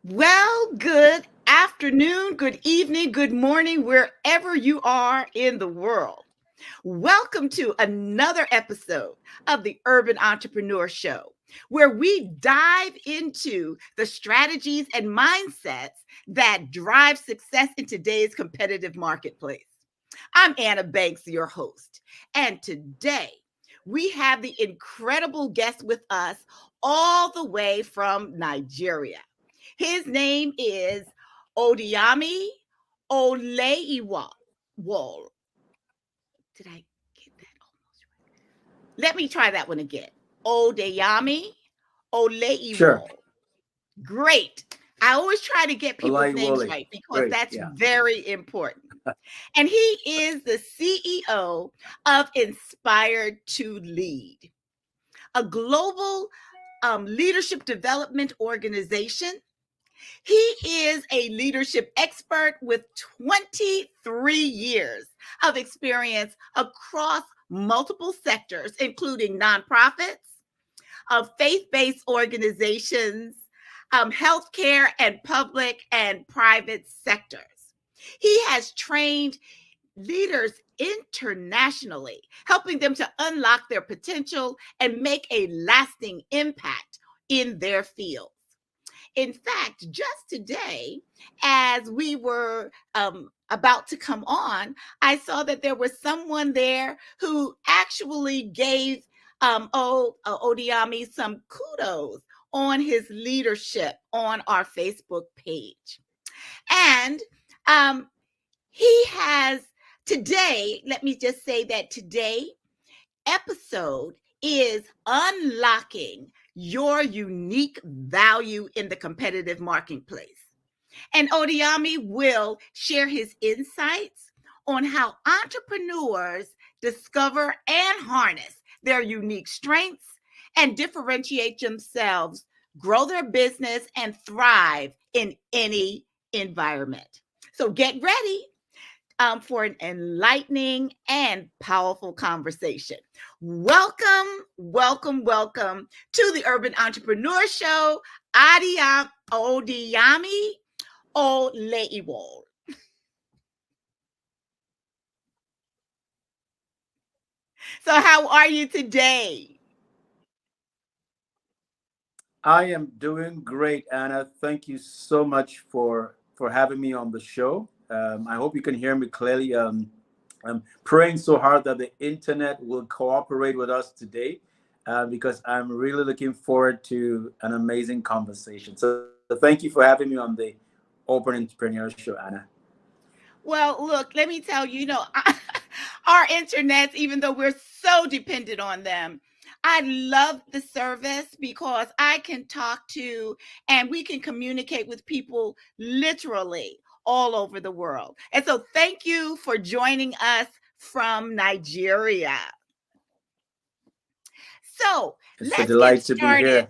Well, good afternoon, good evening, good morning, wherever you are in the world. Welcome to another episode of the Urban Entrepreneur Show, where we dive into the strategies and mindsets that drive success in today's competitive marketplace. I'm Anna Banks, your host, and today we have the incredible guest with us all the way from Nigeria. His name is Odeyemi Olayiwole. Did I get that almost right? Let me try that one again. Odeyemi Sure. Olayiwole. Great. I always try to get people's names Olayiwole. right because Great. that's Yeah. very important. And he is the CEO of Inspired to Lead, a global leadership development organization. He is a leadership expert with 23 years of experience across multiple sectors, including nonprofits, of faith-based organizations, healthcare, and public and private sectors. He has trained leaders internationally, helping them to unlock their potential and make a lasting impact in their fields. In fact, just today, as we were about to come on, I saw that there was someone there who actually gave Odeyemi some kudos on his leadership on our Facebook page. And um, he has today, let me just say that today episode is unlocking your unique value in the competitive marketplace. And Odeyemi will share his insights on how entrepreneurs discover and harness their unique strengths and differentiate themselves, grow their business, and thrive in any environment. So get ready for an enlightening and powerful conversation. Welcome, welcome, welcome to the Urban Entrepreneur Show, Odeyemi Olayiwole. So, how are you today? I am doing great, Anna. Thank you so much for having me on the show. I hope you can hear me clearly. I'm praying so hard that the internet will cooperate with us today, because I'm really looking forward to an amazing conversation. So thank you for having me on the Open Entrepreneur Show, Anna. Well, look, let me tell you, our internets, even though we're so dependent on them, I love the service because I can talk to and we can communicate with people literally all over the world. And so thank you for joining us from Nigeria. So It's a let's get delight to be started. here.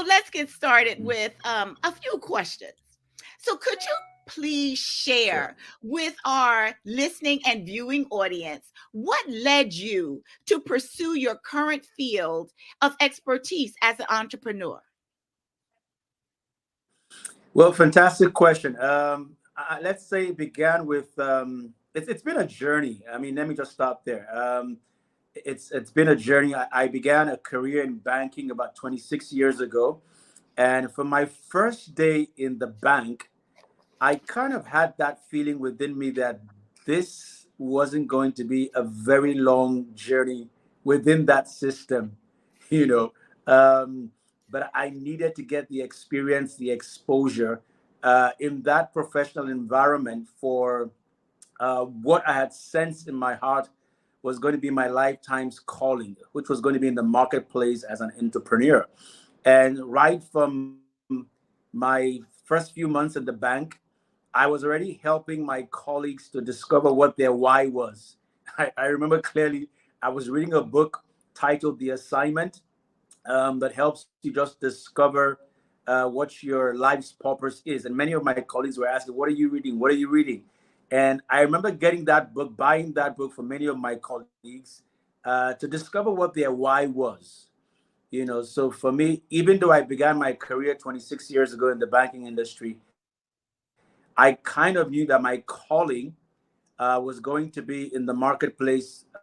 Let's get started with a few questions. So could you please Sure. share with our listening and viewing audience what led you to pursue your current field of expertise as an entrepreneur? Well, fantastic question. Let's say it began with it's been a journey. I mean, let me just stop there. It's been a journey. I began a career in banking about 26 years ago, and from my first day in the bank, I kind of had that feeling within me that this wasn't going to be a very long journey within that system, you know. Um, but I needed to get the experience, the exposure in that professional environment for what I had sensed in my heart was going to be my lifetime's calling, which was going to be in the marketplace as an entrepreneur. And right from my first few months at the bank, I was already helping my colleagues to discover what their why was. I remember clearly, I was reading a book titled The Assignment, that helps you just discover what your life's purpose is. And many of my colleagues were asking, "What are you reading? What are you reading?" And I remember getting that book, buying that book for many of my colleagues to discover what their why was. So for me, even though I began my career 26 years ago in the banking industry, I kind of knew that my calling was going to be in the marketplace, to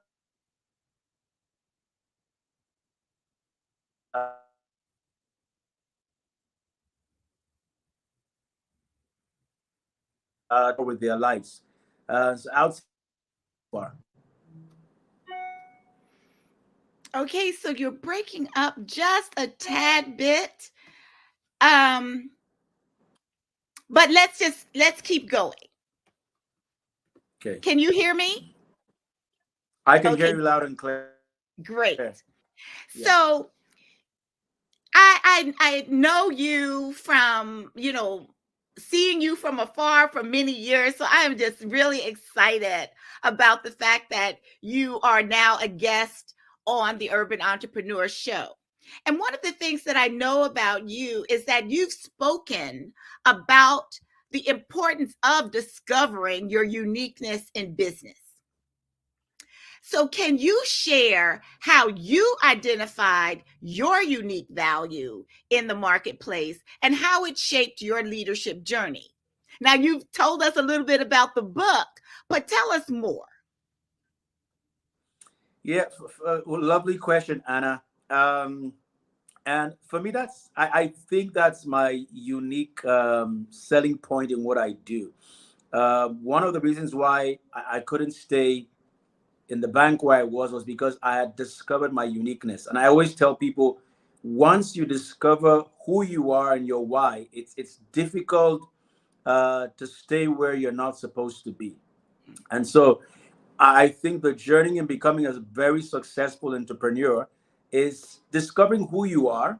help companies with their lives. So outside of that, Okay, so you're breaking up just a tad bit. Um, but let's keep going. okay, Can you hear me? I can hear Okay, you loud and clear. great. Yes. So I know you from, seeing you from afar for many years. So I am just really excited about the fact that you are now a guest on the Urban Entrepreneur Show. And one of the things that I know about you is that you've spoken about the importance of discovering your uniqueness in business. So, can you share how you identified your unique value in the marketplace and how it shaped your leadership journey? Now, you've told us a little bit about the book, but tell us more. Yeah, well, lovely question, Anna. And for me, I think that's my unique selling point in what I do. One of the reasons why I couldn't stay in the bank where I was because I had discovered my uniqueness. And I always tell people, once you discover who you are and your why, it's difficult to stay where you're not supposed to be. And so I think the journey in becoming a very successful entrepreneur is discovering who you are,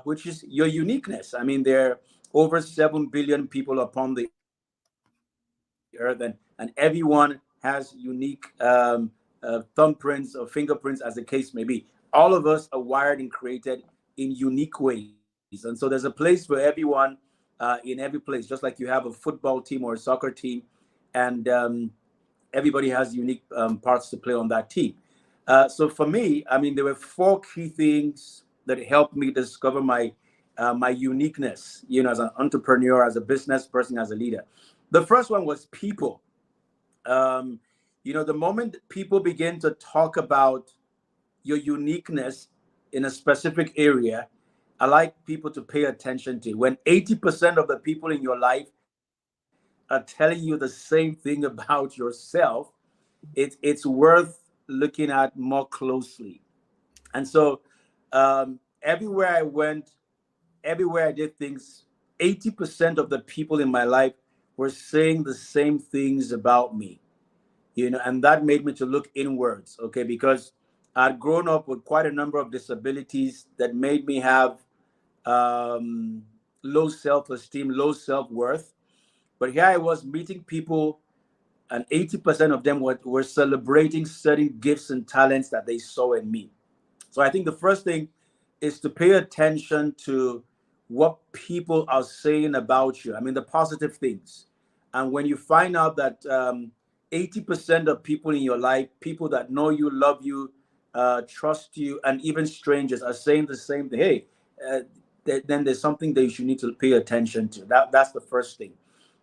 which is your uniqueness. I mean, there are over 7 billion people upon the earth, and everyone has unique thumbprints or fingerprints, as the case may be. All of us are wired and created in unique ways. And so there's a place for everyone in every place, just like you have a football team or a soccer team. And everybody has unique parts to play on that team. So for me, I mean, there were four key things that helped me discover my uniqueness, as an entrepreneur, as a business person, as a leader. The first one was people. Um, the moment people begin to talk about your uniqueness in a specific area, I like people to pay attention to. When 80% of the people in your life are telling you the same thing about yourself, it's worth looking at more closely. And so, everywhere I went, everywhere I did things, 80% of the people in my life were saying the same things about me, and that made me to look inwards, okay, because I'd grown up with quite a number of disabilities that made me have um, low self-esteem, low self-worth. But here I was meeting people, and 80% of them were celebrating certain gifts and talents that they saw in me. So I think the first thing is to pay attention to what people are saying about you. I mean, the positive things. And when you find out that 80% of people in your life, people that know you, love you, trust you, and even strangers are saying the same thing, hey, uh, then there's something that you should need to pay attention to. That's the first thing.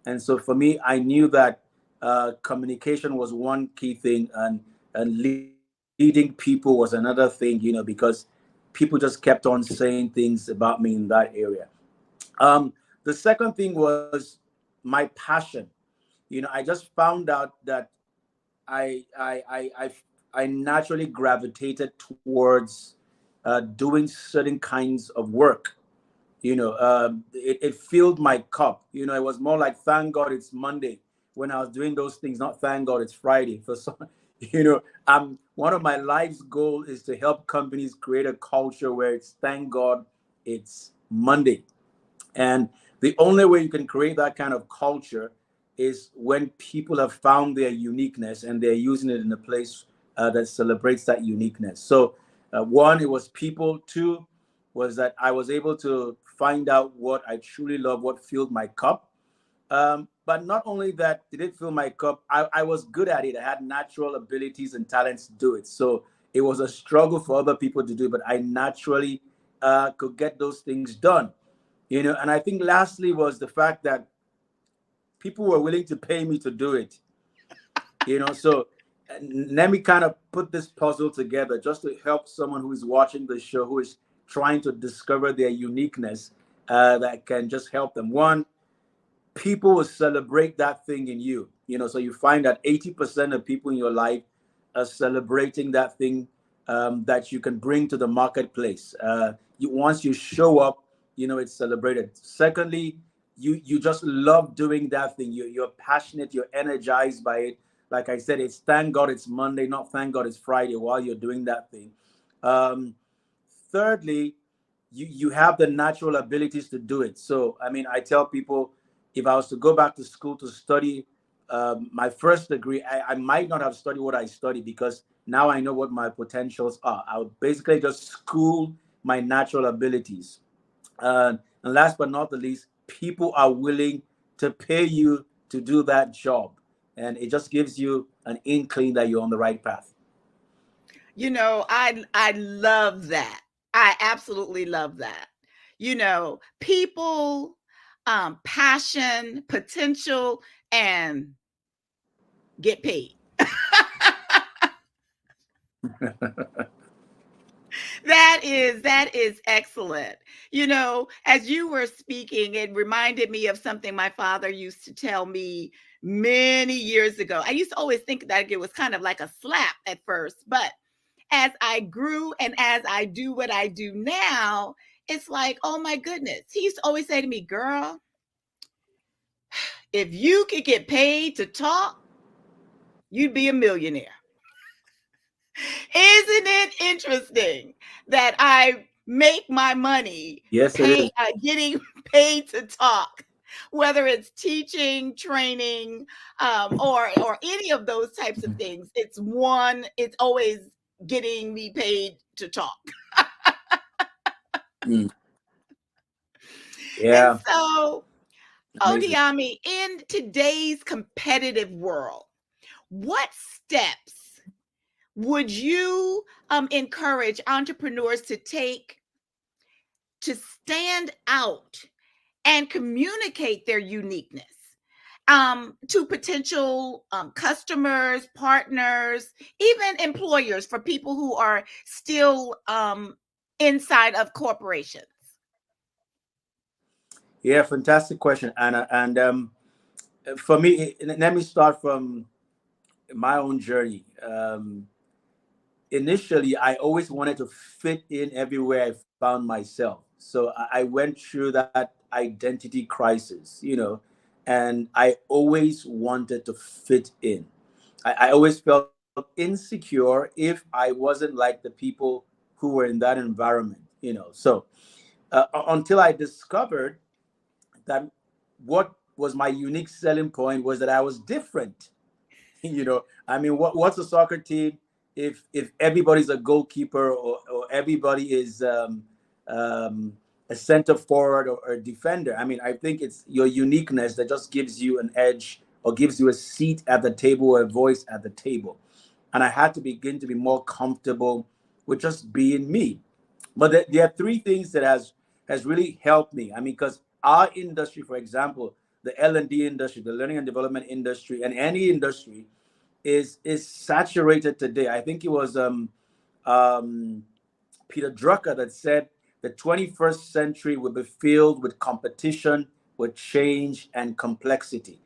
And so for me, I knew that communication was one key thing, and leading people was another thing, because people just kept on saying things about me in that area. The second thing was my passion. I just found out that I I I I, I naturally gravitated towards doing certain kinds of work. It filled my cup. It was more like, thank God it's Monday when I was doing those things, not thank God it's Friday. For some, one of my life's goal is to help companies create a culture where it's thank God it's Monday. And the only way you can create that kind of culture is when people have found their uniqueness and they're using it in a place that celebrates that uniqueness. So, one, it was people. Two, was that I was able to find out what I truly love, what filled my cup. But not only that, did it fill my cup, I was good at it. I had natural abilities and talents to do it. So it was a struggle for other people to do, but I naturally could get those things done. And I think lastly was the fact that people were willing to pay me to do it. So let me kind of put this puzzle together just to help someone who is watching the show, who is trying to discover their uniqueness, that can just help them. One, people will celebrate that thing in you. So you find that 80% of people in your life are celebrating that thing, that you can bring to the marketplace. Once you show up, it's celebrated. Secondly, you just love doing that thing. You're passionate, you're energized by it. Like I said, it's thank God it's Monday, not thank God it's Friday while you're doing that thing. Um, Thirdly, you have the natural abilities to do it. So, I mean, I tell people, if I was to go back to school to study my first degree, I might not have studied what I studied, because now I know what my potentials are. I would basically just school my natural abilities. And last but not the least, people are willing to pay you to do that job. And it just gives you an inkling that you're on the right path. I love that. I absolutely love that. People, passion, potential, and get paid. That is excellent. As you were speaking, it reminded me of something my father used to tell me many years ago. I used to always think that it was kind of like a slap at first, but as I grew and as I do what I do now, it's like, oh my goodness. He used to always say to me, girl, if you could get paid to talk, you'd be a millionaire. Isn't it interesting that I make my money Yes, it is. getting paid to talk, whether it's teaching, training, or any of those types of things? It's always getting me paid to talk. Mm. And Yeah, so, amazing. Odeyemi, in today's competitive world, what steps would you encourage entrepreneurs to take to stand out and communicate their uniqueness to potential customers, partners, even employers, for people who are still inside of corporations? Yeah, fantastic question, Anna. And for me, let me start from my own journey. Initially, I always wanted to fit in everywhere I found myself. So I went through that identity crisis, and I always wanted to fit in. I always felt insecure if I wasn't like the people who were in that environment. So until I discovered that what was my unique selling point was that I was different. I mean, what's a soccer team if everybody's a goalkeeper, or everybody is a center forward, or a defender? I mean, I think it's your uniqueness that just gives you an edge, or gives you a seat at the table, or a voice at the table. And I had to begin to be more comfortable with just being me. But there are three things that has really helped me. I mean, because our industry, for example, the L&D industry, the learning and development industry, and any industry is saturated today. I think it was um, Peter Drucker that said the 21st century will be filled with competition, with change and complexity.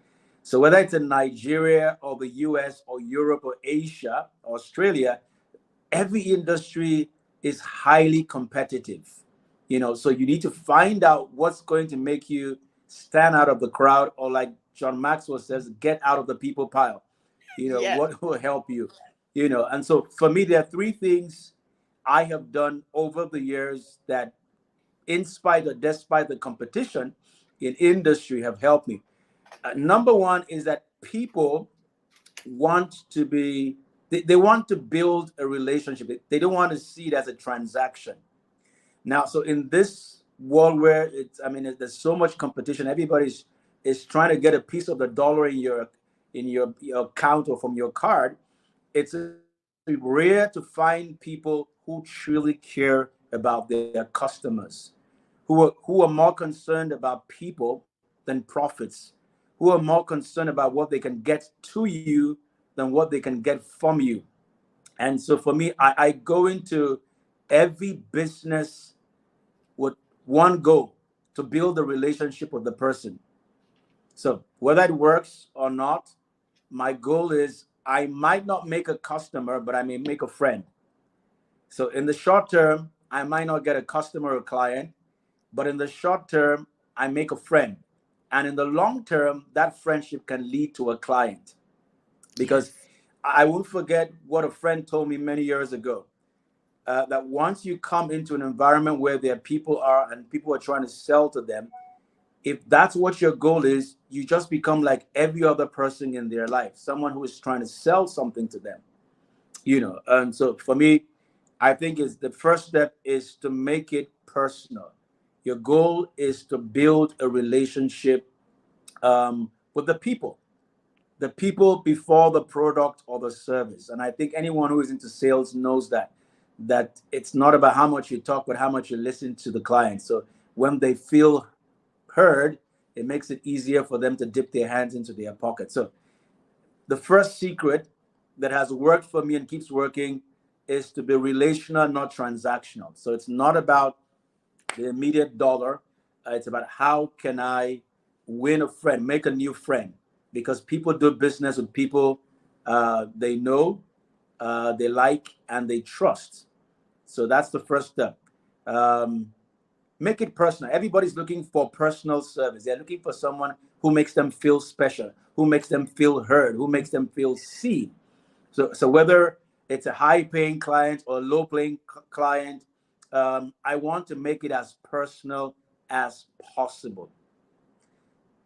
So whether it's in Nigeria, or the US, or Europe, or Asia, or Australia, every industry is highly competitive. So you need to find out what's going to make you stand out of the crowd, or like John Maxwell says, get out of the people pile. Yes. What will help you. And so for me, there are three things I have done over the years that, in spite or despite the competition in industry, have helped me. Number one is that people want to be they want to build a relationship. They don't want to see it as a transaction. Now, so in this world where there's so much competition, everybody's is trying to get a piece of the dollar in your account, or from your card. It's rare to find people who truly care about their customers, who are more concerned about people than profits, who are more concerned about what they can get to you than what they can get from you. And so for me, I go into every business with one goal: to build a relationship with the person. So whether it works or not, my goal is I might not make a customer, but I may make a friend. So in the short term, I might not get a customer or client, but in the short term, I make a friend. And in the long term, that friendship can lead to a client. Because Yes. I won't forget what a friend told me many years ago, that once you come into an environment where there people are and people are trying to sell to them, if that's what your goal is, you just become like every other person in their life, someone who is trying to sell something to them. And so for me, I think is the first step is to make it personal. Your goal is to build a relationship, with the people before the product or the service. And I think anyone who is into sales knows that it's not about how much you talk, but how much you listen to the client. So when they feel heard, it makes it easier for them to dip their hands into their pocket. So the first secret that has worked for me and keeps working is to be relational, not transactional. So it's not about the immediate dollar. It's about how can I win a friend, make a new friend, because people do business with people they know, they like, and they trust. So that's the first step. Um, Make it personal. Everybody's looking for personal service. They're looking for someone who makes them feel special, who makes them feel heard, who makes them feel seen. So whether it's a high-paying client or a low-paying client, I want to make it as personal as possible.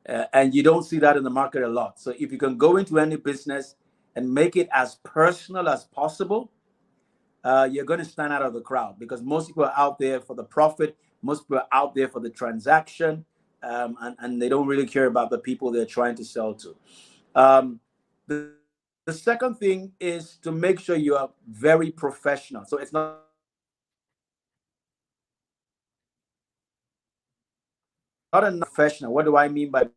And you don't see that in the market a lot. So if you can go into any business and make it as personal as possible, you're going to stand out of the crowd, because most people are out there for the profit. Most people are out there for the transaction, and they don't really care about the people they're trying to sell to. The second thing is to make sure you are very professional. So it's not enough to be professional. You need to be the best you can be. What do I mean by being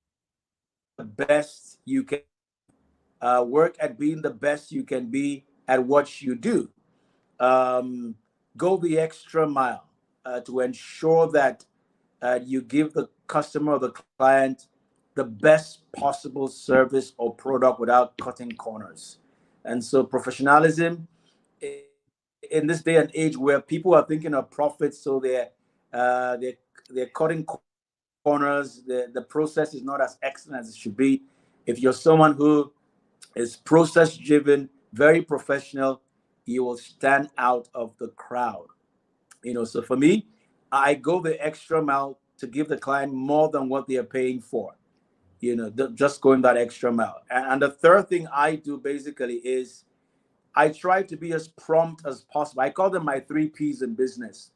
professional? Work at being the best you can be. Work at being the best you can be at what you do. Go the extra mile to ensure that you give the customer or the client the best possible service or product without cutting corners. And so professionalism in this day and age where people are thinking of profits, so they're cutting corners. The process is not as excellent as it should be. If you're someone who is process driven, very professional, you will stand out of the crowd. So for me, I go the extra mile to give the client more than what they are paying for. Just going that extra mile. And the third thing I do basically is I try to be as prompt as possible. I call them my 3 P's in business: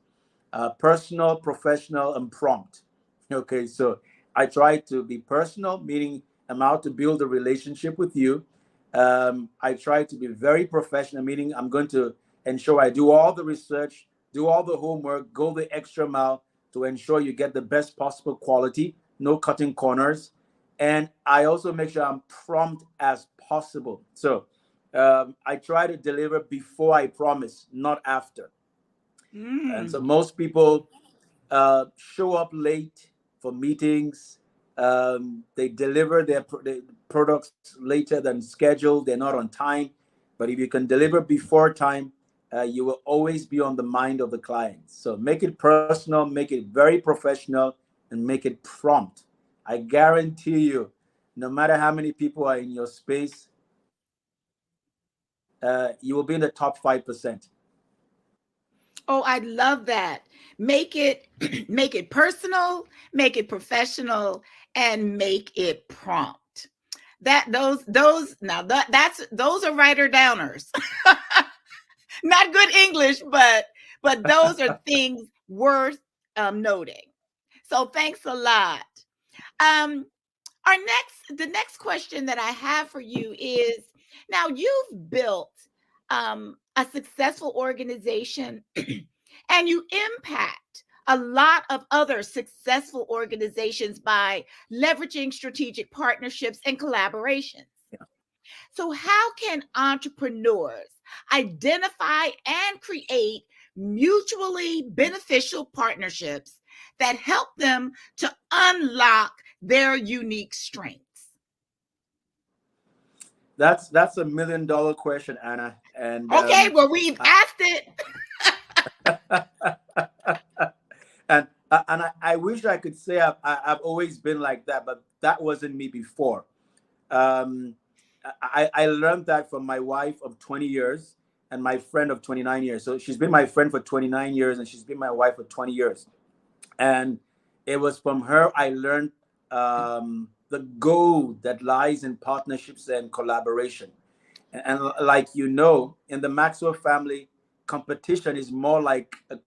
personal, professional, and prompt. Okay, so I try to be personal, meaning I'm out to build a relationship with you. I try to be very professional, meaning I'm going to ensure I do all the research, do all the homework, go the extra mile to ensure you get the best possible quality, no cutting corners. And I also make sure I'm prompt as possible. So I try to deliver before I promise, not after. And so Mm. most people show up late for meetings. They deliver their products later than scheduled. They're not on time. But if you can deliver before time, you will always be on the mind of the client. So make it personal, make it very professional, and make it prompt. I guarantee you, no matter how many people are in your space, you will be in the top 5%. Oh, I love that. Make it make it personal, make it professional, and make it prompt. Those now that's those are writer downers. Not good English, but those are things worth noting. So thanks a lot. Um, the next question that I have for you is, now you've built a successful organization And you impact a lot of other successful organizations by leveraging strategic partnerships and collaborations. Yeah. So, how can entrepreneurs identify and create mutually beneficial partnerships that help them to unlock their unique strengths? That's $1 million question, Anna. And Okay, well, we've asked it. I wish I could say I've always been like that, but that wasn't me before. Um, I learned that from my wife of 20 years and my friend of 29 years. So she's been my friend for 29 years and she's been my wife for 20 years. And it was from her I learned the gold that lies in partnerships and collaboration. And like in the Maxwell family, competition is more like a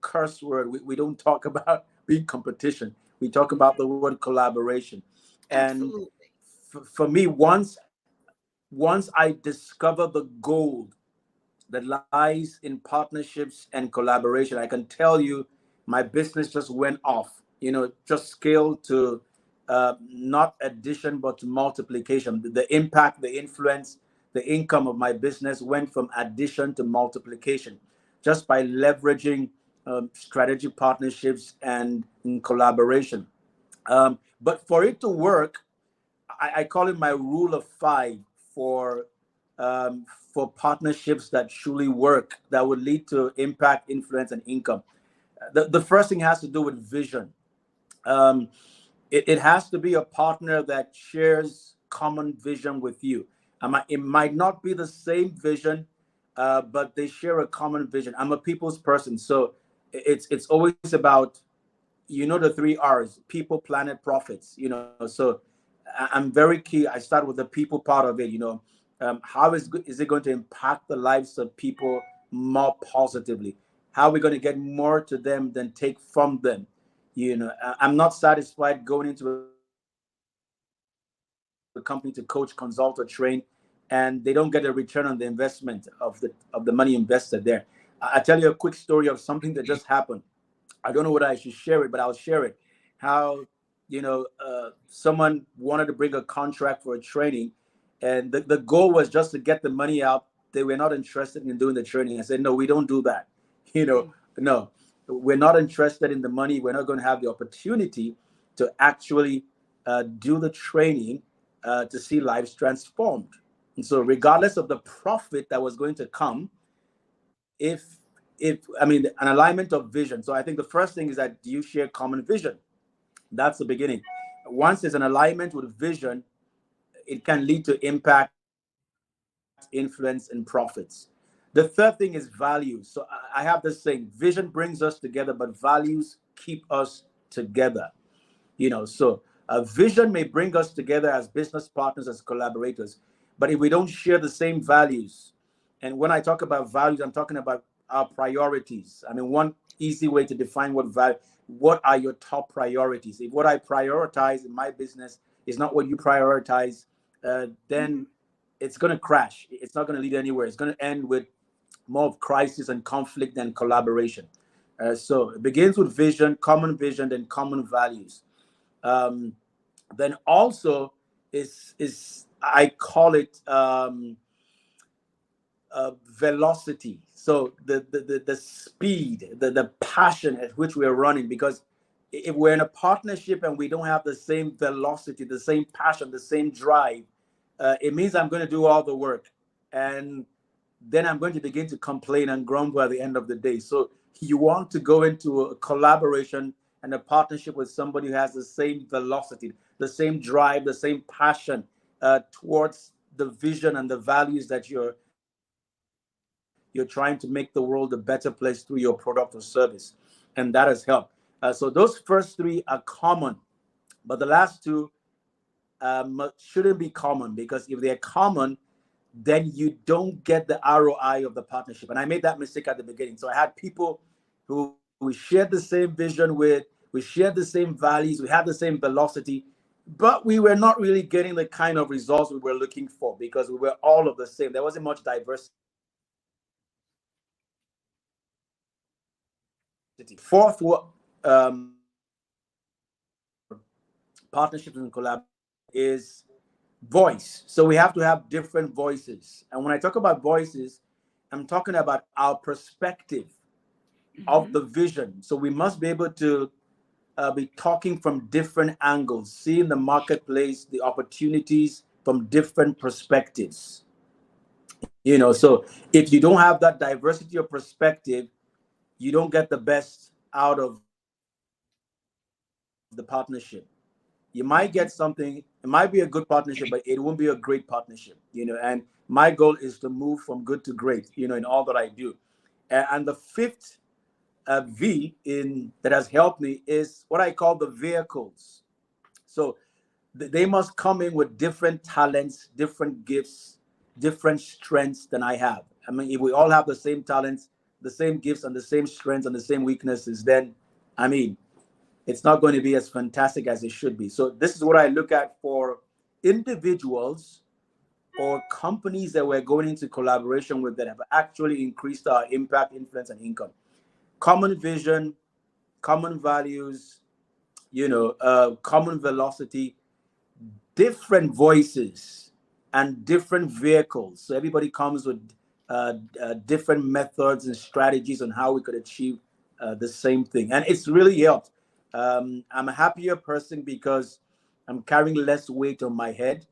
curse word. We don't talk about being competition. We talk about the word collaboration. And Absolutely. for me, once I discover the gold that lies in partnerships and collaboration, I can tell you my business just went off, just scaled to not addition, but to multiplication. The impact, the influence, the income of my business went from addition to multiplication just by leveraging strategy partnerships and in collaboration. But for it to work, I call it my rule of five for for partnerships that truly work, that would lead to impact, influence, and income. The first thing has to do with vision. Um, it has to be a partner that shares common vision with you. It might not be the same vision, but they share a common vision. I'm a people's person, so it's always about the 3 R's: people, planet, profits. So I'm very key. I start with the people part of it. How is it going to impact the lives of people more positively? How are we going to get more to them than take from them? I'm not satisfied going into a company to coach, consult, or train, and they don't get a return on the investment of the money invested there. I tell you a quick story of something that just happened. I don't know whether I should share it, but I'll share it. How someone wanted to bring a contract for a training, and the goal was just to get the money out. They were not interested in doing the training. I said, no, we don't do that. No, we're not interested in the money. We're not going to have the opportunity to actually do the training to see lives transformed. And so, regardless of the profit that was going to come, if an alignment of vision. So I think the first thing is that you share common vision. That's the beginning. Once there's an alignment with vision, it can lead to impact, influence, and profits. The third thing is values. So I have this saying: vision brings us together, but values keep us together. So a vision may bring us together as business partners, as collaborators, but if we don't share the same values, and when I talk about values, I'm talking about our priorities. One easy way to define what are your top priorities? If what I prioritize in my business is not what you prioritize, then it's going to crash. It's not going to lead anywhere. It's going to end with more of crisis and conflict than collaboration. So it begins with vision, then common values. Um, then also is I call it velocity. So the speed, the passion at which we're running. Because if we're in a partnership and we don't have the same velocity, the same passion, the same drive, it means I'm going to do all the work, and then I'm going to begin to complain and grumble at the end of the day. So you want to go into a collaboration and a partnership with somebody who has the same velocity, the same drive, the same passion towards the vision and the values that you're trying to make the world a better place through your product or service. And that has helped. So those first three are common, but the last two shouldn't be common, because if they're common, then you don't get the ROI of the partnership. And I made that mistake at the beginning. So I had people who we shared the same vision with, we shared the same values, we had the same velocity, but we were not really getting the kind of results we were looking for because we were all of the same. There wasn't much diversity. So I had to Fourth, partnerships and collaboration is voice. So we have to have different voices. And when I talk about voices, I'm talking about our perspective of the vision. So we must be able to be talking from different angles, seeing the marketplace, the opportunities from different perspectives. So if you don't have that diversity of perspective, you don't get the best out of the partnership. You might get something, it might be a good partnership, but it won't be a great partnership. And my goal is to move from good to great, in all that I do. And the fifth V in that has helped me is what I call the vehicles. So they must come in with different talents, different gifts, different strengths than I have. I mean, if we all have the same talents, the same gifts, and the same strengths and the same weaknesses, then I mean, it's not going to be as fantastic as it should be. So this is what I look at for individuals or companies that we're going into collaboration with that have actually increased our impact, influence, and income. Common vision, common values, common velocity, different voices, and different vehicles. So everybody comes with different methods and strategies on how we could achieve the same thing. And it's really helped. I'm a happier person because I'm carrying less weight on my head.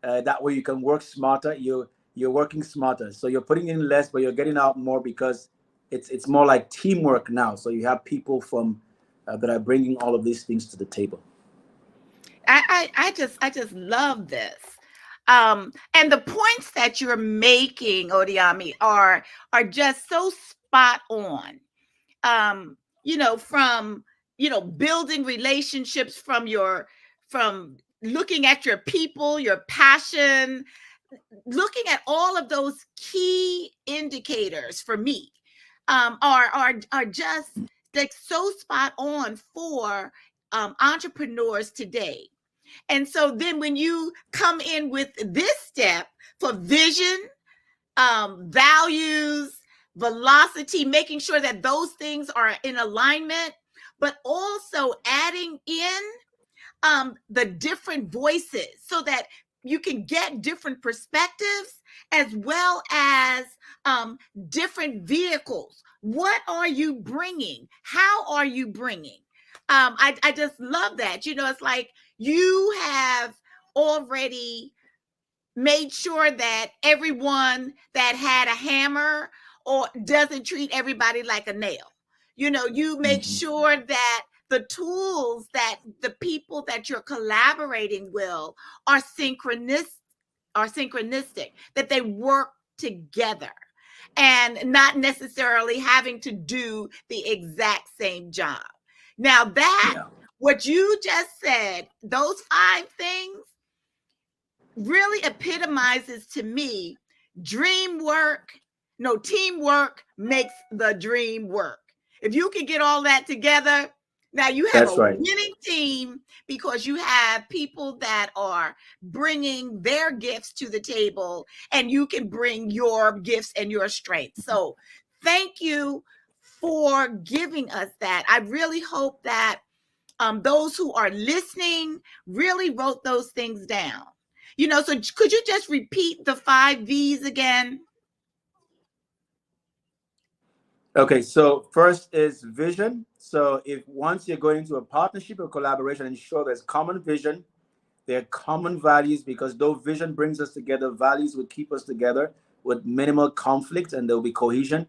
That way you can work smarter. You're working smarter. So you're putting in less, but you're getting out more because it's more like teamwork now. So you have people from that are bringing all of these things to the table. I just love this. And the points that you're making, Odeyemi, are just so spot on. From building relationships, from looking at your people, your passion, looking at all of those key indicators for me, are just like so spot on for entrepreneurs today. And so then when you come in with this step for vision, values, velocity, making sure that those things are in alignment, but also adding in the different voices so that you can get different perspectives as well as different vehicles. What are you bringing? How are you bringing? I just love that. It's like you have already made sure that everyone that had a hammer or doesn't treat everybody like a nail. You make sure that the tools that the people that you're collaborating will are synchronistic, that they work together and not necessarily having to do the exact same job. Now that Yeah, what you just said, those 5 things really epitomizes to me dream work. No, teamwork makes the dream work. If you can get all that together, now you have a that's right. winning team because you have people that are bringing their gifts to the table and you can bring your gifts and your strengths. So thank you for giving us that. I really hope that those who are listening really wrote those things down. So could you just repeat the 5 V's again? Okay, so first is vision. So if once you're going into a partnership or collaboration, ensure there's common vision, there are common values, because though vision brings us together, values will keep us together with minimal conflict and there'll be cohesion.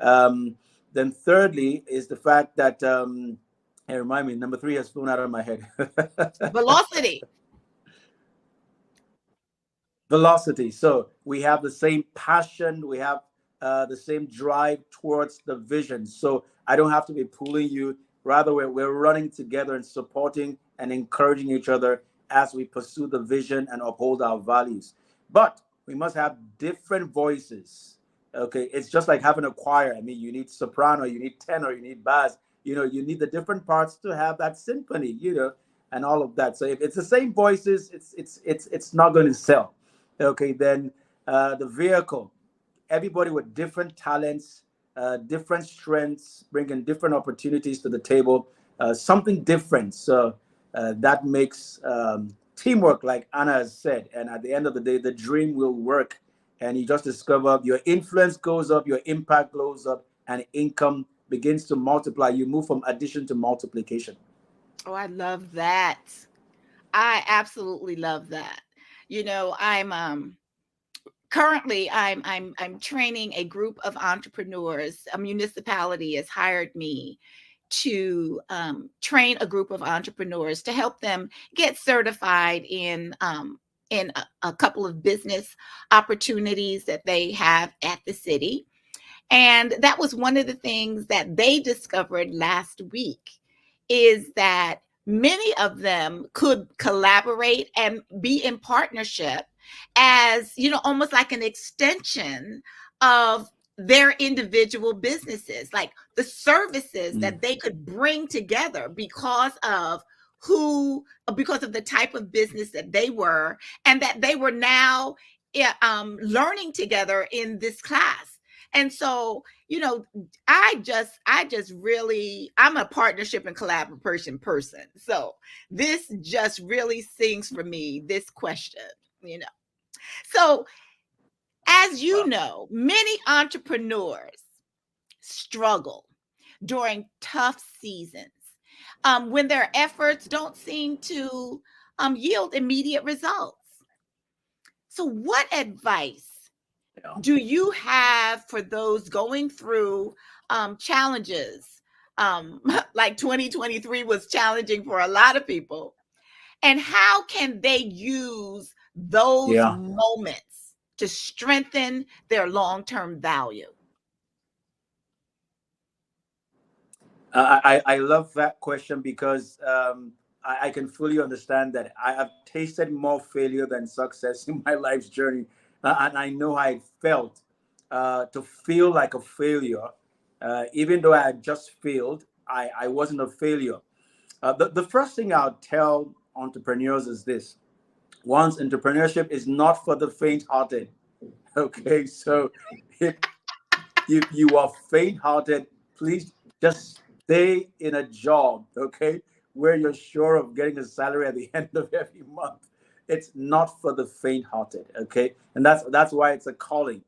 Um, then thirdly is the fact that hey, remind me, number three has flown out of my head. Velocity. Velocity. So we have the same passion, we have the same drive towards the vision. So I don't have to be pulling you. Rather, we're running together and supporting and encouraging each other as we pursue the vision and uphold our values. But we must have different voices. Okay, it's just like having a choir. I mean, you need soprano, you need tenor, you need bass. You need the different parts to have that symphony. And all of that. So if it's the same voices, it's not going to sell. Okay, then the vehicle, everybody with different talents, different strengths, bringing different opportunities to the table, something different. So that makes teamwork, like Anna has said. And at the end of the day, the dream will work. And you just discover your influence goes up, your impact goes up, and income begins to multiply. You move from addition to multiplication. Oh, I love that. I absolutely love that. I'm currently I'm training a group of entrepreneurs. A municipality has hired me to train a group of entrepreneurs to help them get certified in a couple of business opportunities that they have at the city. And that was one of the things that they discovered last week, is that many of them could collaborate and be in partnership as, almost like an extension of their individual businesses, like the services Mm. that they could bring together who because of the type of business that they were, and that they were now learning together in this class. And so, I just really, I'm a partnership and collaboration person. So this just really sings for me, this question, you know. So, as you Wow. know, many entrepreneurs struggle during tough seasons, when their efforts don't seem to yield immediate results. So, what advice Yeah. do you have for those going through challenges? Like 2023 was challenging for a lot of people. And how can they use those Yeah. moments to strengthen their long term value? I love that question because I can fully understand that I have tasted more failure than success in my life's journey. And I know how it felt to feel like a failure. Even though I had just failed, I wasn't a failure. The first thing I'll tell entrepreneurs is this: once, entrepreneurship is not for the faint hearted. Okay, so if you are faint-hearted, please just stay in a job, okay, where you're sure of getting a salary at the end of every month. It's not for the faint-hearted, okay, and that's why it's a calling.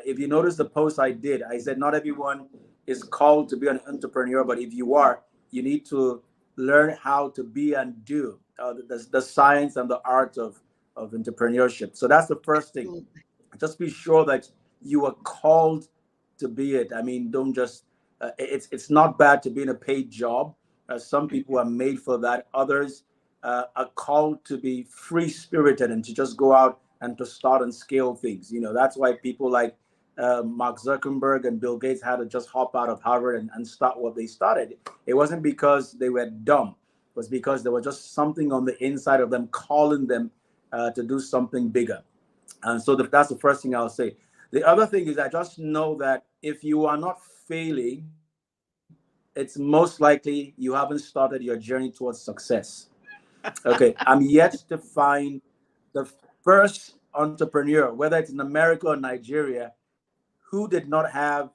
If you notice the post I did, I said not everyone is called to be an entrepreneur, but if you are, you need to learn how to be and do the science and the art of entrepreneurship. So that's the first thing. Absolutely. Just be sure that you are called to be it. I mean, don't just. It's not bad to be in a paid job. Some people are made for that. Others are called to be free spirited and to just go out and to start and scale things. That's why people like Mark Zuckerberg and Bill Gates had to just hop out of Harvard and start what they started. It wasn't because they were dumb. It was because there was just something on the inside of them calling them to do something bigger. And so that's the first thing I'll say. The other thing is, I just know that if you are not failing, it's most likely you haven't started your journey towards success. Okay, I'm yet to find the first entrepreneur, whether it's in America or Nigeria, who did not have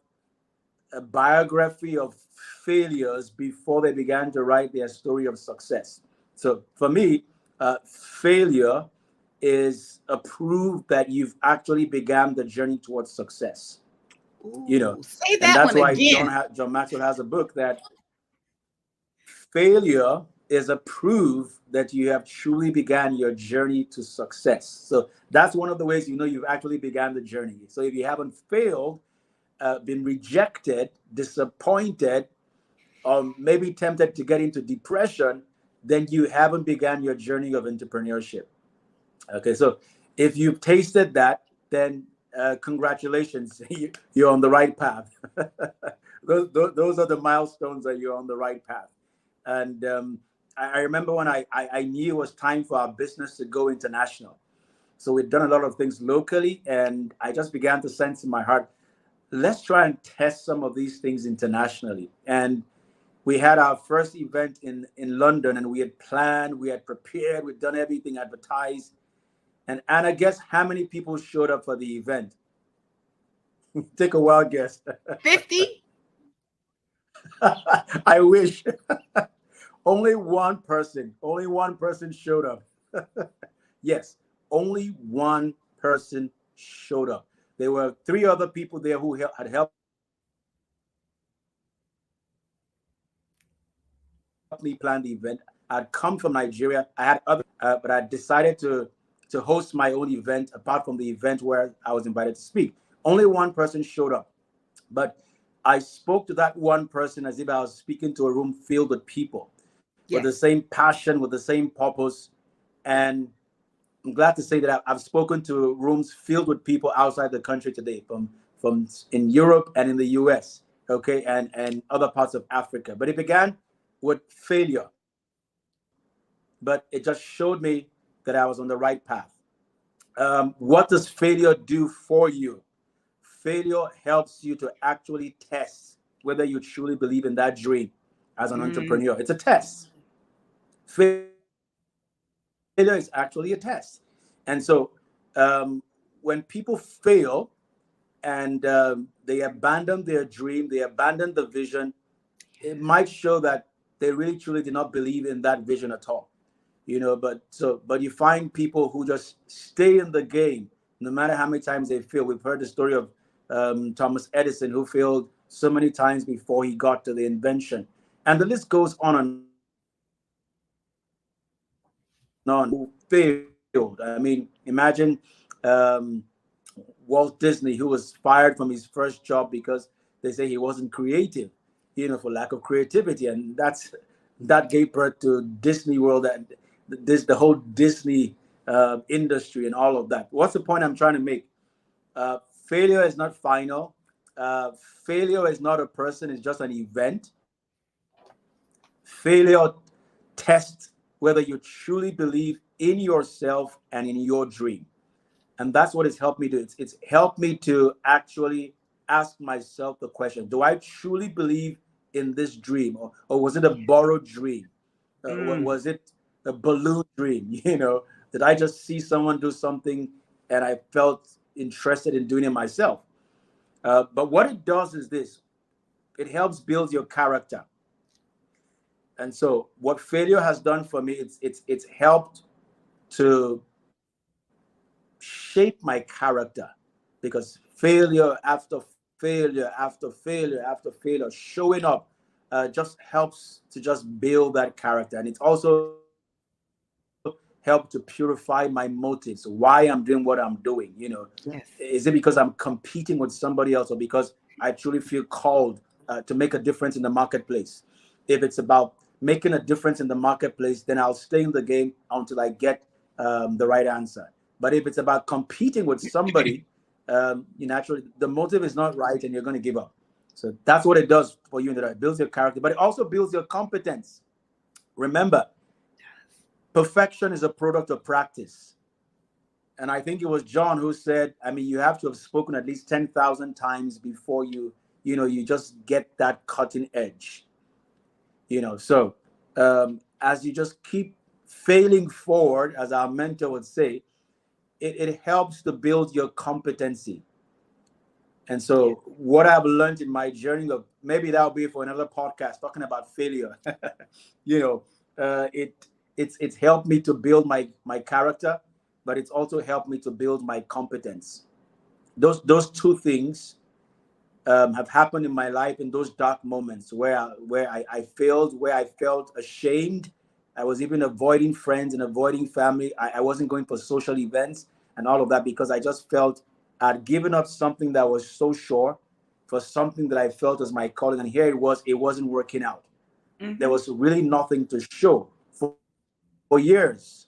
a biography of failures before they began to write their story of success. So for me, failure is a proof that you've actually began the journey towards success. You know, Ooh, say and that that's one why again. John Maxwell has a book that failure is a proof that you have truly began your journey to success. So that's one of the ways you know you've actually began the journey. So if you haven't failed, been rejected, disappointed, or maybe tempted to get into depression, then you haven't begun your journey of entrepreneurship. Okay, so if you've tasted that, then congratulations, you're on the right path. Those are the milestones that you're on the right path. And I remember when I knew it was time for our business to go international. So we'd done a lot of things locally, and I just began to sense in my heart, let's try and test some of these things internationally. And we had our first event in London, and we had planned, we had prepared, we'd done everything, advertised. And Anna, guess how many people showed up for the event? Take a wild guess. 50? I wish. Only one person showed up. Yes, only one person showed up. There were three other people there who had helped me plan the event. I'd come from Nigeria. I had other people who had helped me plan the event. I had other people, but I decided to host my own event apart from the event where I was invited to speak. Only one person showed up, but I spoke to that one person as if I was speaking to a room filled with people with the Yes. same passion, with the same purpose. And I'm glad to say that I've spoken to rooms filled with people outside the country today, from in Europe and in the US, okay, and other parts of Africa. But it began with failure, but it just showed me that I was on the right path. What does failure do for you? Failure helps you to actually test whether you truly believe in that dream as an Mm, entrepreneur. It's a test. Failure is actually a test. And so when people fail and they abandon their dream, they abandon the vision, it might show that they really truly did not believe in that vision at all. But you find people who just stay in the game no matter how many times they fail. We've heard the story of Thomas Edison, who failed so many times before he got to the invention, and the list goes on and on. There are so many people who failed. I mean, imagine um, Walt Disney, who was fired from his first job because they say he wasn't creative, for lack of creativity, and that gave birth to Disney World and the whole Disney industry and all of that. What's the point I'm trying to make? Failure is not final. Failure is not a person; it's just an event. Failure tests whether you truly believe in yourself and in your dream. And that's what it's helped me do. It's helped me to actually ask myself the question: do I truly believe in this dream, or was it a borrowed dream? mm. Was it a balloon dream? Did I just see someone do something and I felt interested in doing it myself? But what it does is this: it helps build your character. And so, what failure has done for me, it's helped to shape my character, because failure after failure after failure after failure showing up just helps to just build that character. And it's also helped to purify my motives, why I'm doing what I'm doing. Is it because I'm Yes. competing with somebody else, or because I truly feel called to make a difference in the marketplace? If it's about making a difference in the marketplace, then I'll stay in the game until I get the right answer. But if it's about competing with somebody, naturally the motive is not right and you're going to give up. So that's what it does for you. It builds your character, but it also builds your competence. Remember, perfection is a product of practice. And I think it was John who said, I mean, you have to have spoken at least 10,000 times before you just get that cutting edge. So as you just keep failing forward, as our mentor would say, it helps to build your competency. And Yeah. so, what I've learned in my journey, of maybe that'll be for another podcast talking about failure. you know, it's helped me to build my character, but it's also helped me to build my competence. Those two things have happened in my life in those dark moments where I failed, where I felt ashamed. I was even avoiding friends and avoiding family. I wasn't going for social events and all of that because I just felt I'd given up something that was so sure for something that I felt was my calling. And here it wasn't working out. There Mm-hmm. was really nothing to show for years,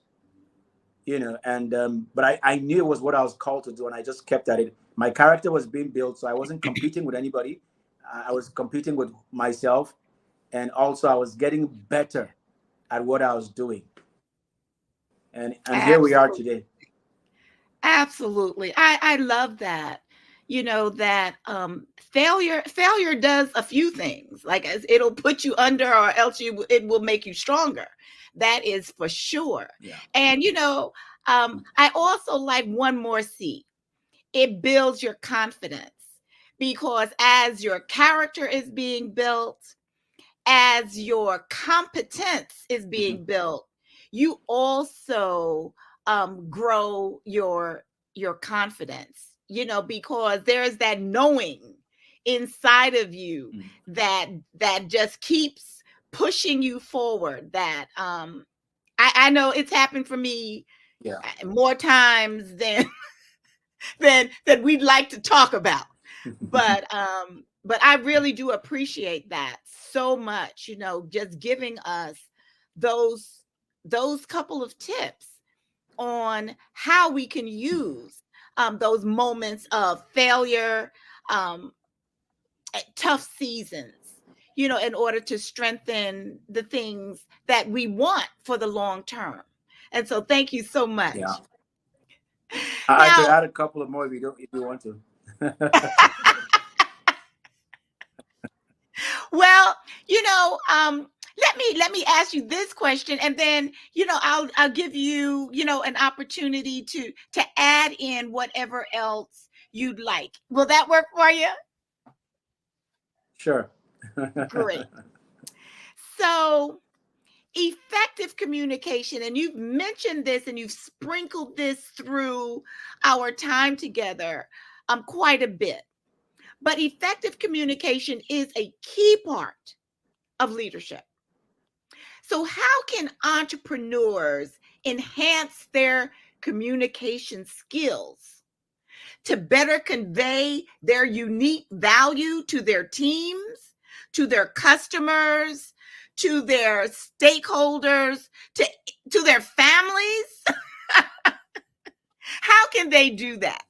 and but I knew it was what I was called to do, and I just kept at it. My character was being built, so I wasn't competing with anybody. I was competing with myself, and also I was getting better at what I was doing. And here we are today. Absolutely. Absolutely. I love that. That failure does a few things. Like it'll put you under, or else it will make you stronger. That is for sure. Yeah. And I also like one more C. It builds your confidence. because as your character is being built, as your competence is Mhm. being built, you also grow your confidence, because there's that knowing inside of you Mhm. that just keeps pushing you forward. That I know it's happened for me Yeah. more times than we'd like to talk about. But I really do appreciate that so much, just giving us those those couple of tips on how we can use those moments of failure, um, tough seasons, in order to strengthen the things that we want for the long term. And so thank you so Yeah. much. I could Now, add a couple of more if you want to. well, let me ask you this question, and then I'll give you an opportunity to add in whatever else you'd like. Will that work for you? Sure. Great. So, effective communication, and you've mentioned this and you've sprinkled this through our time together quite a bit. But effective communication is a key part of leadership. So, how can entrepreneurs enhance their communication skills to better convey their unique value to their teams, to their customers, to their stakeholders, to their families? How can they do that?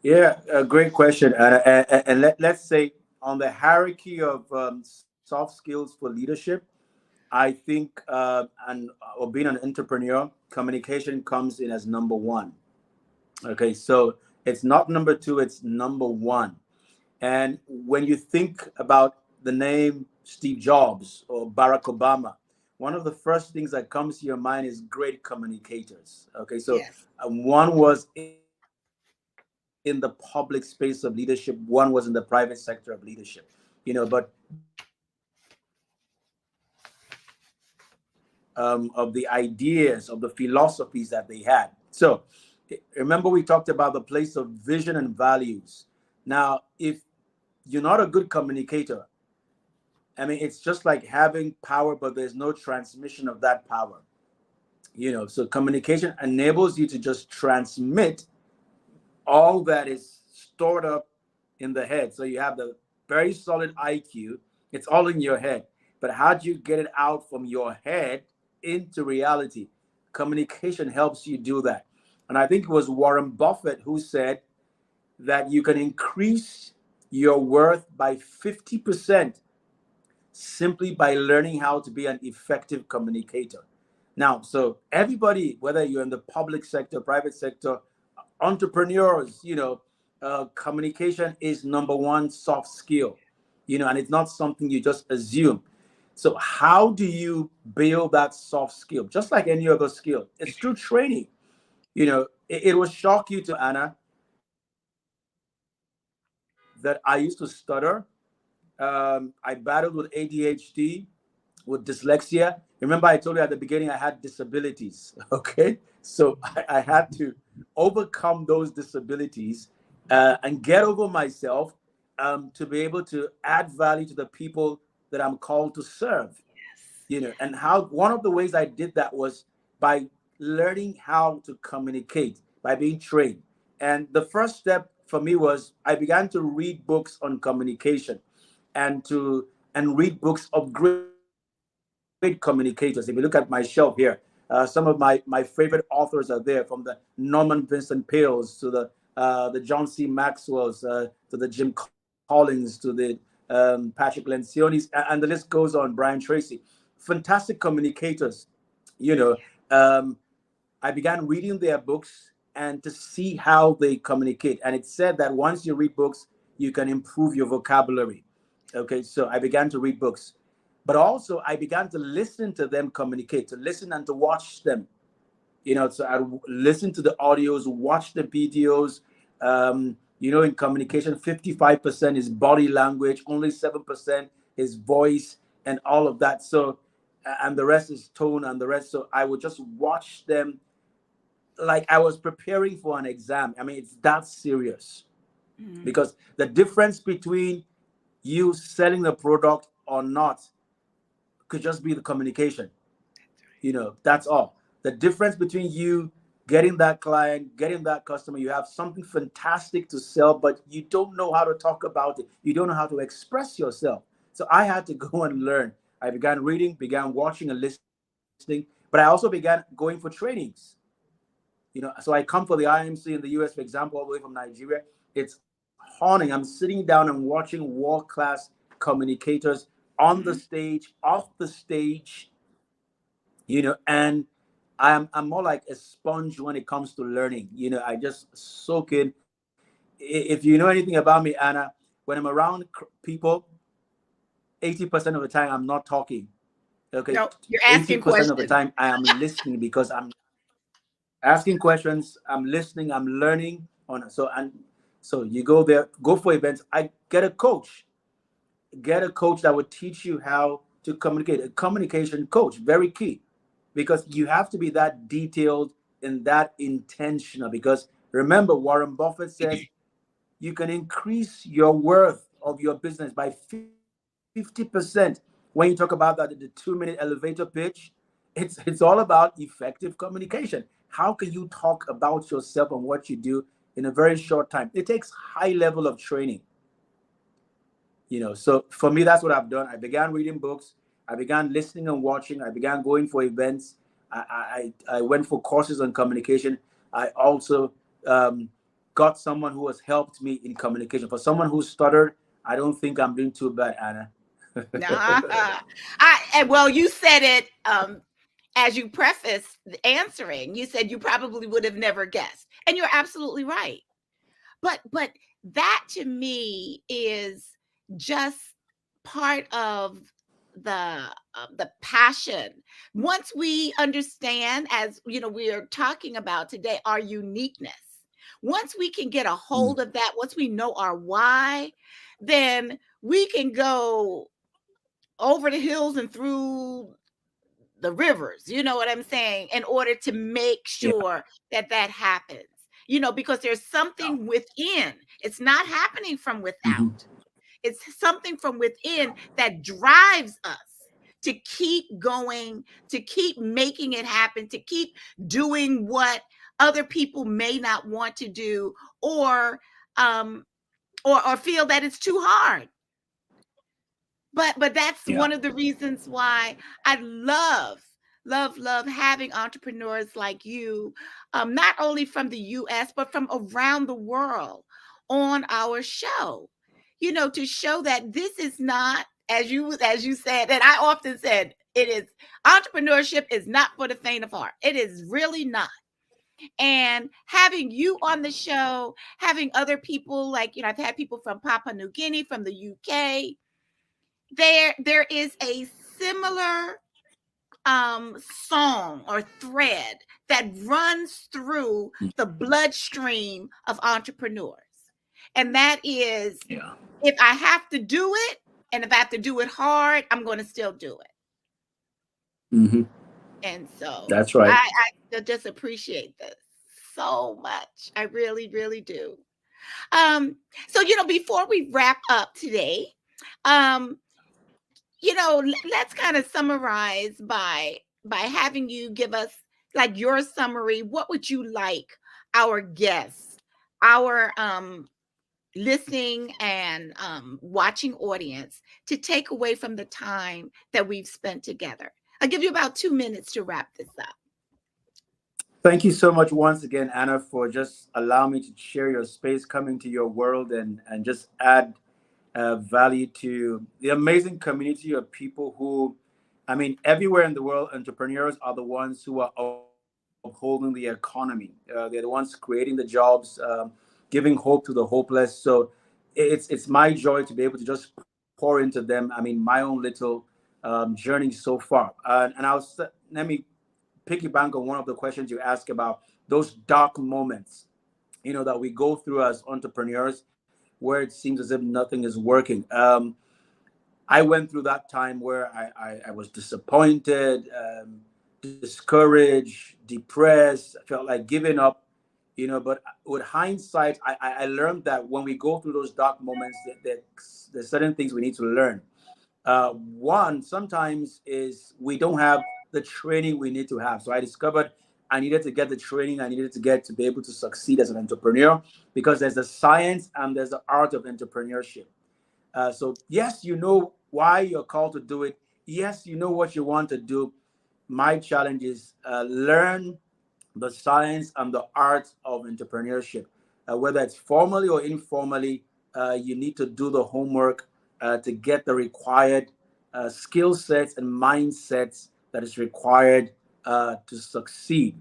Yeah, a great question. And let's say on the hierarchy of soft skills for leadership, I think, and or being an entrepreneur, communication comes in as number one. Okay, so it's not number two; it's number one. And when you think about the name Steve Jobs or Barack Obama, one of the first things that comes to your mind is great communicators. Okay, so Yes. one was in the public space of leadership, one was in the private sector of leadership. But of the ideas, of the philosophies that they had. So remember, we talked about the place of vision and values. Now, if you're not a good communicator, I mean, it's just like having power, but there's no transmission of that power. So communication enables you to just transmit all that is stored up in the head. So you have the very solid IQ, it's all in your head. But how do you get it out from your head into reality? Communication helps you do that. And I think it was Warren Buffett who said that you can increase your worth by 50% simply by learning how to be an effective communicator. Now, so everybody, whether you're in the public sector, private sector, entrepreneurs, communication is number one soft skill, and it's not something you just assume. So, how do you build that soft skill? Just like any other skill, it's through training. It will shock you to Anna that I used to stutter. I battled with ADHD, with dyslexia. Remember, I told you at the beginning I had disabilities. Okay, so I had to overcome those disabilities and get over myself to be able to add value to the people that I'm called to serve. And how one of the ways I did that was by learning how to communicate, by being trained. And the first step for me was I began to read books on communication and read books of great communicators. If you look at my shelf here, some of my favorite authors are there, from the Norman Vincent Peales to the John C. Maxwell's, to the Jim Collins, to the Patrick Lencioni's, and the list goes on. Brian Tracy, fantastic communicators. You know, um, I began reading their books and to see how they communicate. And it said that once you read books, you can improve your vocabulary. Okay, so I began to read books, but also I began to listen to them communicate, to listen and to watch them. So I listen to the audios, watch the videos. In communication, 55% is body language, only 7% is voice and all of that. So, and the rest is tone and the rest. So I would just watch them like I was preparing for an exam. I mean, it's that serious, Mm. because the difference between you selling the product or not could just be the communication. That's all. The difference between you getting that client, getting that customer, you have something fantastic to sell, but you don't know how to talk about it. You don't know how to express yourself. So I had to go and learn. I began reading, began watching and listening, but I also began going for trainings. So I come for the IMC in the US, for example, all the way from Nigeria. It's haunting. I'm sitting down and watching world-class communicators on the Mhm. stage, off the stage, and I'm more like a sponge when it comes to learning. I just soak in. If you know anything about me, Anna, when I'm around people, 80% of the time I'm not talking. Okay, No, you're asking 80% of the questions. time I am listening, because I'm asking questions, I'm listening, I'm learning on. So you go there, go for events. I get a coach that would teach you how to communicate. A communication coach, very key, because you have to be that detailed and that intentional. Because remember, Warren Buffett says you can increase your worth of your business by 50%. When you talk about that, the 2-minute elevator pitch, it's all about effective communication. How can you talk about yourself and what you do in a very short time? It takes high level of training. So for me, that's what I've done. I began reading books, I began listening and watching, I began going for events, I went for courses on communication. I also got someone who has helped me in communication. For someone who stuttered, I don't think I'm doing too bad, Anna. Nah. Well, you said it as you prefaced answering. You said you probably would have never guessed, and you're absolutely right. But that to me is just part of the passion. Once we understand, as you know, we are talking about today, our uniqueness. Once we can get a hold of that, once we know our why, then we can go over the hills and through the rivers, you know what I'm saying, in order to make Yeah. sure that that happens. Because there's something within. It's not happening from Mhm. without. It's something from within that drives us to keep going, to keep making it happen, to keep doing what other people may not want to do, or um or feel that it's too hard. But that's Yeah. one of the reasons why I love having entrepreneurs like you, not only from the US but from around the world on our show. To show that this is not, as you said, and I often said, it is entrepreneurship is not for the faint of heart. It is really not. And having you on the show, having other people, like, I've had people from Papua New Guinea, from the UK. There is a similar song or thread that runs through the bloodstream of entrepreneurs, and that is, Yeah. if I have to do it, and if I have to do it hard, I'm going to still do it. Hmm. And so That's right. I just appreciate this so much. I really, really do. um so before we wrap up today, um let's kind of summarize by having you give us, like, your summary. What would you like our guests, our listening and watching audience to take away from the time that we've spent together? I'll give you about 2 minutes to wrap this up. Thank you so much once again, Anna, for just allowing me to share your space, coming to your world, and just add value to the amazing community of people who, I mean, everywhere in the world, entrepreneurs are the ones who are upholding the economy. They're the ones creating the jobs, giving hope to the hopeless. So it's my joy to be able to just pour into them. I mean, my own little journey so far. And let me piggyback on one of the questions you asked about those dark moments, that we go through as entrepreneurs, where it seems as if nothing is working. I went through that time where I was disappointed, discouraged, depressed, I felt like giving up, but with hindsight, I learned that when we go through those dark moments, there's certain things we need to learn. One, sometimes is we don't have the training we need to have. So I discovered I needed to get the training I needed to get to be able to succeed as an entrepreneur, because there's the science and there's the art of entrepreneurship. So yes, you know why you're called to do it. Yes, you know what you want to do. My challenge is learn the science and the art of entrepreneurship. Whether it's formally or informally, you need to do the homework to get the required skill sets and mindsets that is required to succeed.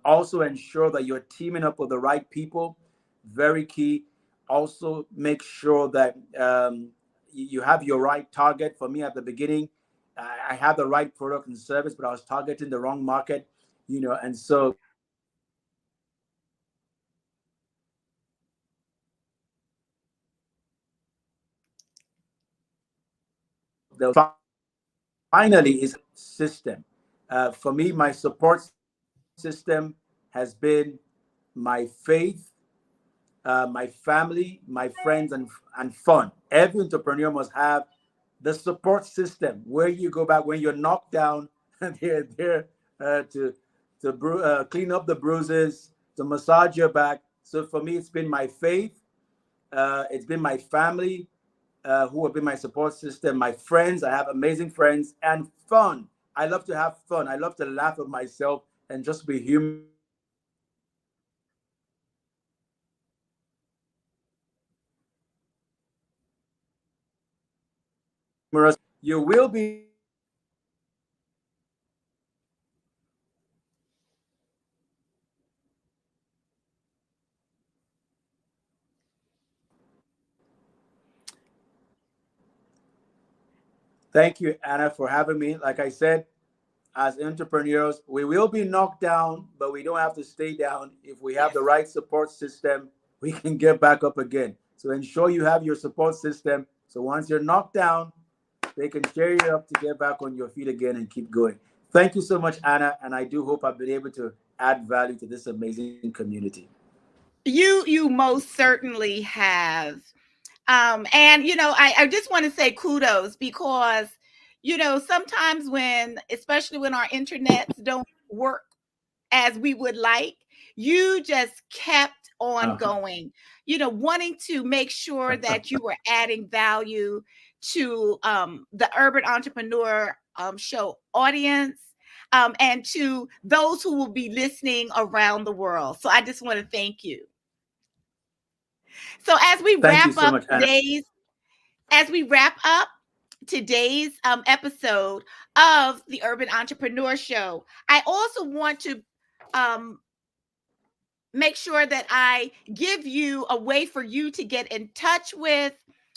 Also, ensure that you're teaming up with the right people. Very key. Also, make sure that you have your right target. For me, at the beginning, I had the right product and service, but I was targeting the wrong market. And so finally is system. For me, my support system has been my faith, my family, my friends, and fun. Every entrepreneur must have the support system where you go back when you're knocked down, and they're there to clean up the bruises, to massage your back. So for me, it's been my faith, it's been my family, who have been my support system, my friends. I have amazing friends, and fun. I love to have fun. I love to laugh at myself and just be humorous. You will be surprised how many entrepreneurs have succeeded you will be surprised how many entrepreneurs have succeeded Thank you, Anna, for having me. Like I said, as entrepreneurs, we will be knocked down, but we don't have to stay down. If we have Yes. the right support system, we can get back up again. So ensure you have your support system. So once you're knocked down, they can cheer you up to get back on your feet again and keep going. Thank you so much, Anna. And I do hope I've been able to add value to this amazing community. You most certainly have. And I just want to say kudos because sometimes when, especially when our internets don't work as we would like, you just kept on Uh-huh. going, wanting to make sure that you were adding value to the Urban Entrepreneur Show audience, and to those who will be listening around the world. So I just want to thank you. So Thank you so much, Anna. as we wrap up today's episode of the Urban Entrepreneur Show, I also want to um, make sure that I give you a way for you to get in touch with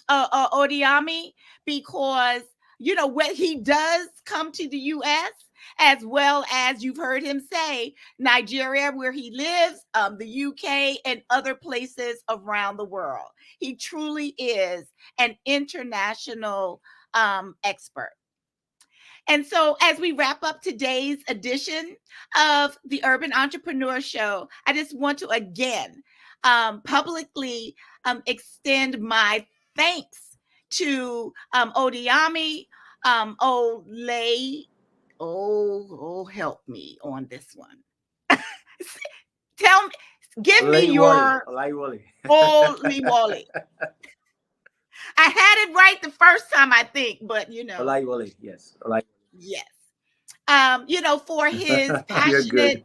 Odeyemi, because when he does come to the U.S., as well as you've heard him say, Nigeria, where he lives, the UK, and other places around the world. He truly is an international expert. And so, as we wrap up today's edition of the Urban Entrepreneur Show, I just want to again publicly extend my thanks to Odeyemi Olay. Help me on this one. Tell me, give me Olayiwole. your Olayiwole. holy Wally. I had it right the first time, I think, but Olayiwole. Yes. Olayiwole. yes. For his You're passionate good.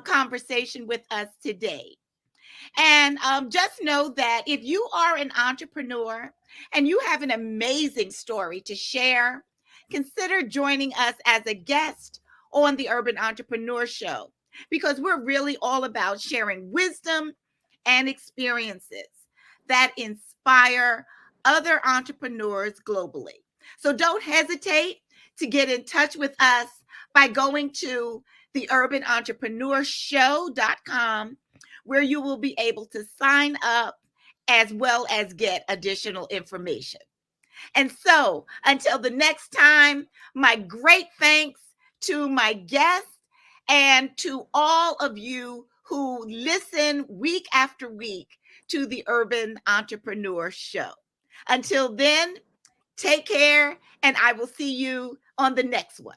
conversation with us today. And just know that if you are an entrepreneur and you have an amazing story to share, consider joining us as a guest on the Urban Entrepreneur Show, because we're really all about sharing wisdom and experiences that inspire other entrepreneurs globally. So don't hesitate to get in touch with us by going to theurbanentrepreneursshow.com, where you will be able to sign up as well as get additional information. And so until the next time, my great thanks to my guests and to all of you who listen week after week to the Urban Entrepreneur Show. Until then, take care, and I will see you on the next one.